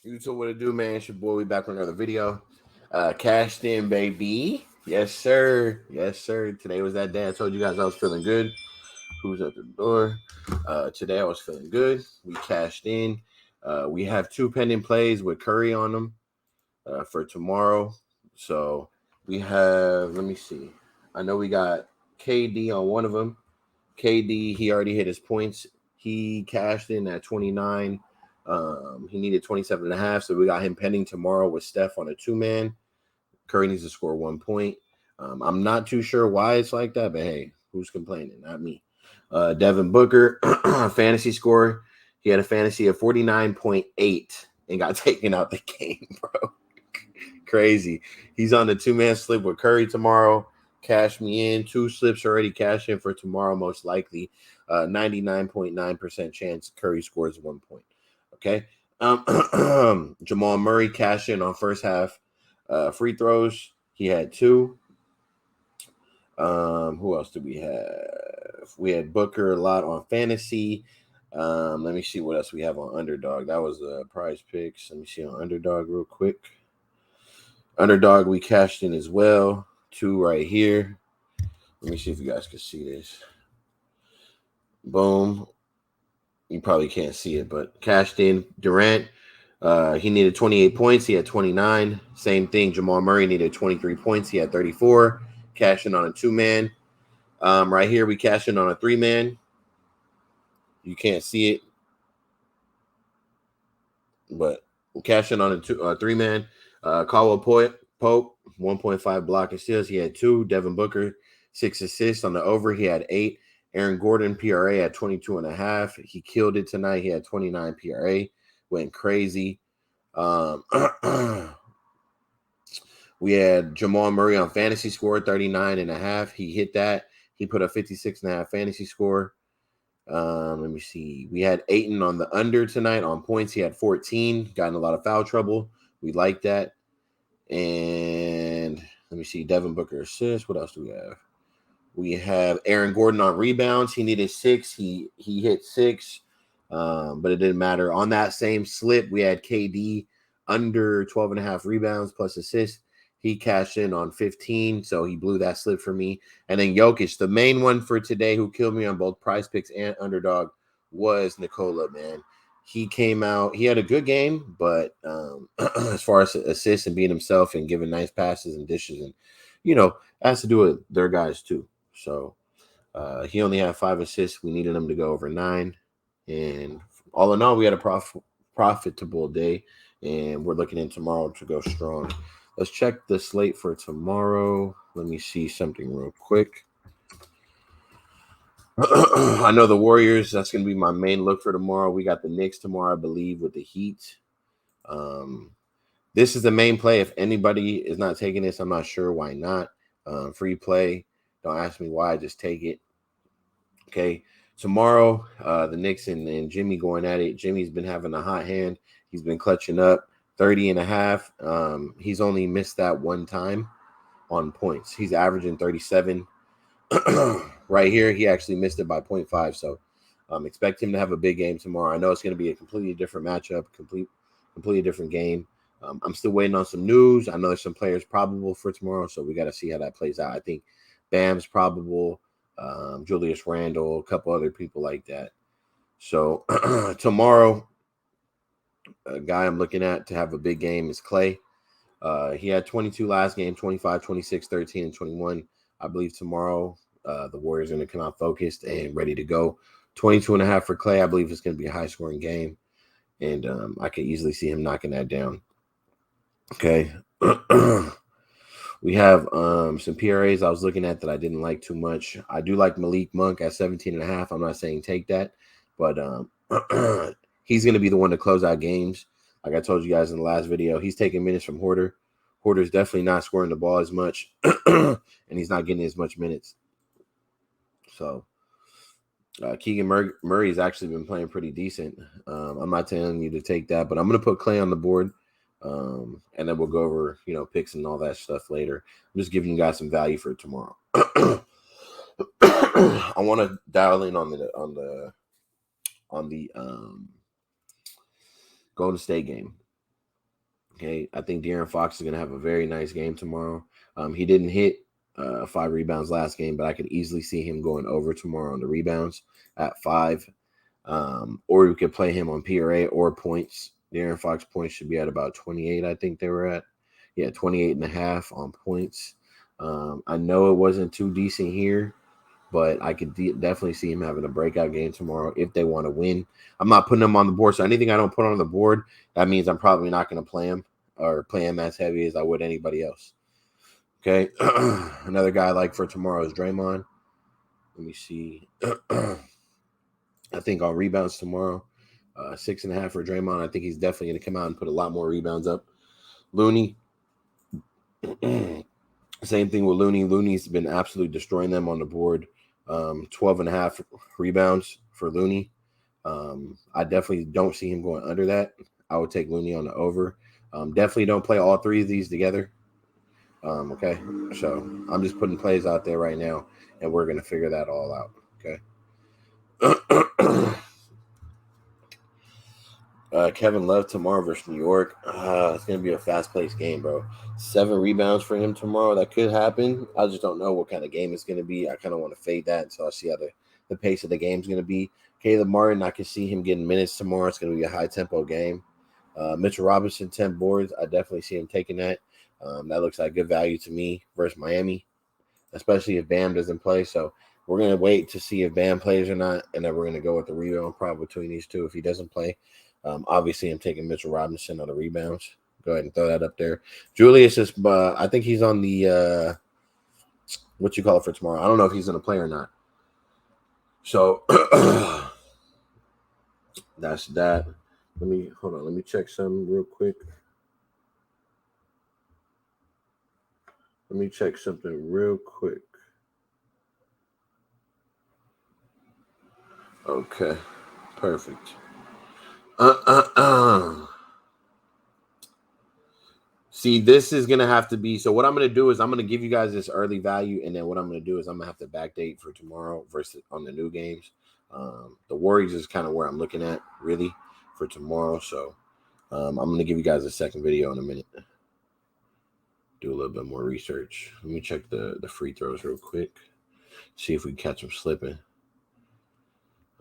YouTube, what it do, man? It's your boy. We back with another video. Cashed in, baby. Yes, sir. Yes, sir. Today was that day I told you guys I was feeling good. Who's at the door? Today I was feeling good. We cashed in. We have two pending plays with Curry on them for tomorrow. So we have, let me see. I know we got KD on one of them. KD, he already hit his points. He cashed in at 29. He needed 27 and a half, so we got him pending tomorrow with Steph on a two-man. Curry needs to score 1 point. I'm not too sure why it's like that, but hey, who's complaining? Not me. Devin Booker, fantasy score. He had a fantasy of 49.8 and got taken out the game, bro. Crazy. He's on the two-man slip with Curry tomorrow. Cash me in. Two slips already cash in for tomorrow, most likely. 99.9% chance Curry scores 1 point. Okay. Jamal Murray cash in on first half free throws. He had two. Who else did we have? We had Booker a lot on fantasy. Let me see what else we have on Underdog. That was Prize Picks. Let me see on Underdog real quick. Underdog, we cashed in as well. Two right here. Let me see if you guys can see this. Boom. You probably can't see it, but cashed in. Durant, he needed 28 points. He had 29. Same thing. Jamal Murray needed 23 points. He had 34. Cashing on a two-man. Right here, we cashed in on a three-man. You can't see it, but we're cashing on a three-man. Caldwell Pope, 1.5 block and steals. He had two. Devin Booker, 6 assists on the over. He had 8. Aaron Gordon, PRA at 22.5. He killed it tonight. He had 29 PRA. Went crazy. We had Jamal Murray on fantasy score, 39.5. He hit that. He put a 56.5 fantasy score. Let me see. We had Ayton on the under tonight on points. He had 14. Got in a lot of foul trouble. We like that. And let me see. Devin Booker assists. What else do we have? We have Aaron Gordon on rebounds. He needed 6. He hit 6, but it didn't matter. On that same slip, we had KD under 12.5 rebounds plus assists. He cashed in on 15, so he blew that slip for me. And then Jokic, the main one for today, who killed me on both Prize Picks and Underdog, was Nikola, man. He came out. He had a good game, but as far as assists and being himself and giving nice passes and dishes, and has to do with their guys too. So he only had 5 assists. We needed him to go over 9. And all in all, we had a profitable day. And we're looking in tomorrow to go strong. Let's check the slate for tomorrow. Let me see something real quick. I know the Warriors, that's going to be my main look for tomorrow. We got the Knicks tomorrow, I believe, with the Heat. This is the main play. If anybody is not taking this, I'm not sure why not. Free play. Don't ask me why. Just take it. Okay. Tomorrow, the Knicks and Jimmy going at it. Jimmy's been having a hot hand. He's been clutching up 30.5. He's only missed that one time on points. He's averaging 37. Right here, he actually missed it by 0.5. So expect him to have a big game tomorrow. I know it's going to be a completely different matchup, completely different game. I'm still waiting on some news. I know there's some players probable for tomorrow, so we got to see how that plays out. I think Bam's probable, Julius Randle, a couple other people like that. So tomorrow, a guy I'm looking at to have a big game is Clay. He had 22 last game, 25, 26, 13, and 21. I believe tomorrow the Warriors are going to come out focused and ready to go. 22.5 for Clay. I believe it's going to be a high-scoring game, and I can easily see him knocking that down. Okay. We have some PRAs I was looking at that I didn't like too much. I do like Malik Monk at 17.5. I'm not saying take that, but he's going to be the one to close out games. Like I told you guys in the last video, he's taking minutes from Horter. Horter's definitely not scoring the ball as much, and he's not getting as much minutes. So Keegan Murray's actually been playing pretty decent. I'm not telling you to take that, but I'm going to put Clay on the board. And then we'll go over, picks and all that stuff later. I'm just giving you guys some value for tomorrow. I want to dial in on the Golden State game. Okay, I think De'Aaron Fox is going to have a very nice game tomorrow. He didn't hit 5 rebounds last game, but I could easily see him going over tomorrow on the rebounds at 5. Or we could play him on PRA or points. De'Aaron Fox points should be at about 28, I think they were at. Yeah, 28.5 on points. I know it wasn't too decent here, but I could definitely see him having a breakout game tomorrow if they want to win. I'm not putting him on the board, so anything I don't put on the board, that means I'm probably not going to play him or play him as heavy as I would anybody else. Okay, another guy I like for tomorrow is Draymond. Let me see. I think on rebounds tomorrow, 6.5 for Draymond. I think he's definitely going to come out and put a lot more rebounds up. Looney, same thing with Looney. Looney's been absolutely destroying them on the board. 12.5 rebounds for Looney. I definitely don't see him going under that. I would take Looney on the over. Definitely don't play all 3 of these together. Okay, so I'm just putting plays out there right now, and we're going to figure that all out. Okay. Kevin Love tomorrow versus New York. It's going to be a fast-paced game, bro. 7 rebounds for him tomorrow. That could happen. I just don't know what kind of game it's going to be. I kind of want to fade that until I see how the pace of the game is going to be. Caleb Martin, I can see him getting minutes tomorrow. It's going to be a high-tempo game. Mitchell Robinson, 10 boards. I definitely see him taking that. That looks like good value to me versus Miami, especially if Bam doesn't play. So we're going to wait to see if Bam plays or not, and then we're going to go with the rebound prop between these two if he doesn't play. Obviously, I'm taking Mitchell Robinson on the rebounds. Go ahead and throw that up there. Julius is, I think he's on the, what you call it for tomorrow. I don't know if he's going to play or not. So that's that. Hold on. Let me check something real quick. Okay. Perfect. See, this is gonna have to be. So what I'm gonna do is I'm gonna give you guys this early value, and then what I'm gonna do is I'm gonna have to backdate for tomorrow versus on the new games. The Warriors is kind of where I'm looking at really for tomorrow. So I'm gonna give you guys a second video in a minute. Do a little bit more research. Let me check the free throws real quick. See if we can catch them slipping.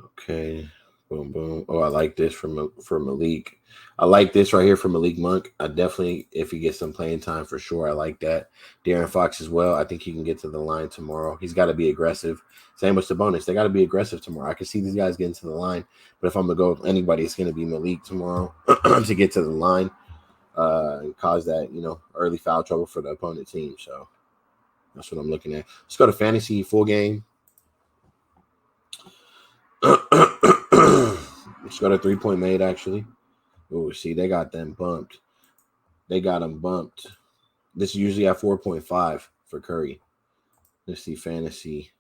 Okay. Boom, boom. Oh, I like this for Malik. I like this right here for Malik Monk. I definitely, if he gets some playing time, for sure, I like that. De'Aaron Fox as well. I think he can get to the line tomorrow. He's got to be aggressive. Same with Sabonis. They got to be aggressive tomorrow. I can see these guys getting to the line, but if I'm going to go with anybody, it's going to be Malik tomorrow to get to the line and cause that, early foul trouble for the opponent team. So that's what I'm looking at. Let's go to fantasy full game. Let's go to 3-point made, actually. Oh, see, they got them bumped. They got them bumped. This is usually at 4.5 for Curry. Let's see, fantasy.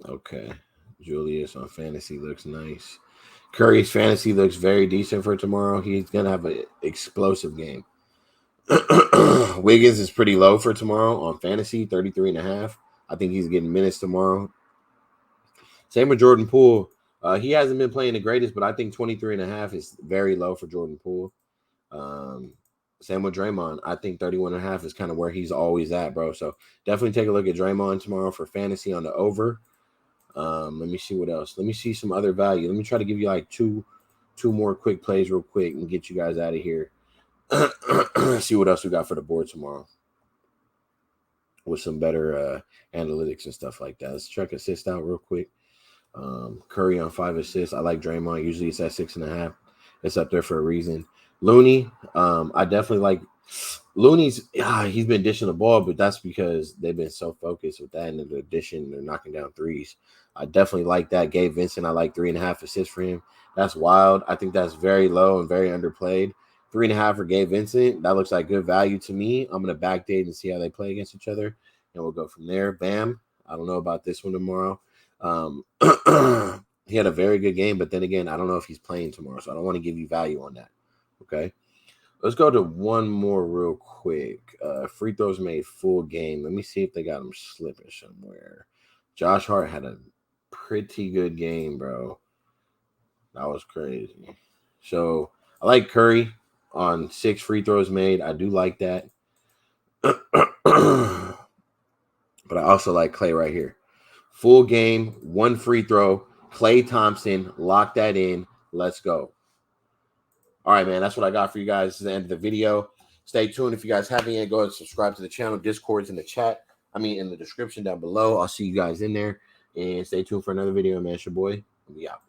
Okay. Julius on fantasy looks nice. Curry's fantasy looks very decent for tomorrow. He's going to have an explosive game. Wiggins is pretty low for tomorrow on fantasy, 33.5. I think he's getting minutes tomorrow. Same with Jordan Poole. He hasn't been playing the greatest, but I think 23.5 is very low for Jordan Poole. Same with Draymond. I think 31.5 is kind of where he's always at, bro. So definitely take a look at Draymond tomorrow for fantasy on the over. Let me see what else. Let me see some other value. Let me try to give you like two more quick plays real quick and get you guys out of here. See what else we got for the board tomorrow with some better analytics and stuff like that. Let's check assist out real quick. Curry on 5 assists. I like Draymond. Usually it's at 6.5. It's up there for a reason. Looney, I definitely like Looney's. He's been dishing the ball, but that's because they've been so focused with that, and the addition, they're knocking down threes. I definitely like that. Gabe Vincent, I like 3.5 assists for him. That's wild. I think that's very low and very underplayed. 3.5 for Gabe Vincent. That looks like good value to me. I'm gonna backdate and see how they play against each other, and we'll go from there. Bam. I don't know about this one tomorrow. He had a very good game, but then again, I don't know if he's playing tomorrow, so I don't want to give you value on that. Okay. Let's go to one more real quick. Free throws made full game. Let me see if they got him slipping somewhere. Josh Hart had a pretty good game, bro. That was crazy. So I like Curry on 6 free throws made. I do like that. But I also like Clay right here. Full game, 1 free throw. Klay Thompson, lock that in. Let's go. All right, man. That's what I got for you guys. This is the end of the video. Stay tuned. If you guys haven't yet, go ahead and subscribe to the channel. Discord's in the chat. In the description down below. I'll see you guys in there. And stay tuned for another video, man. It's your boy. We out.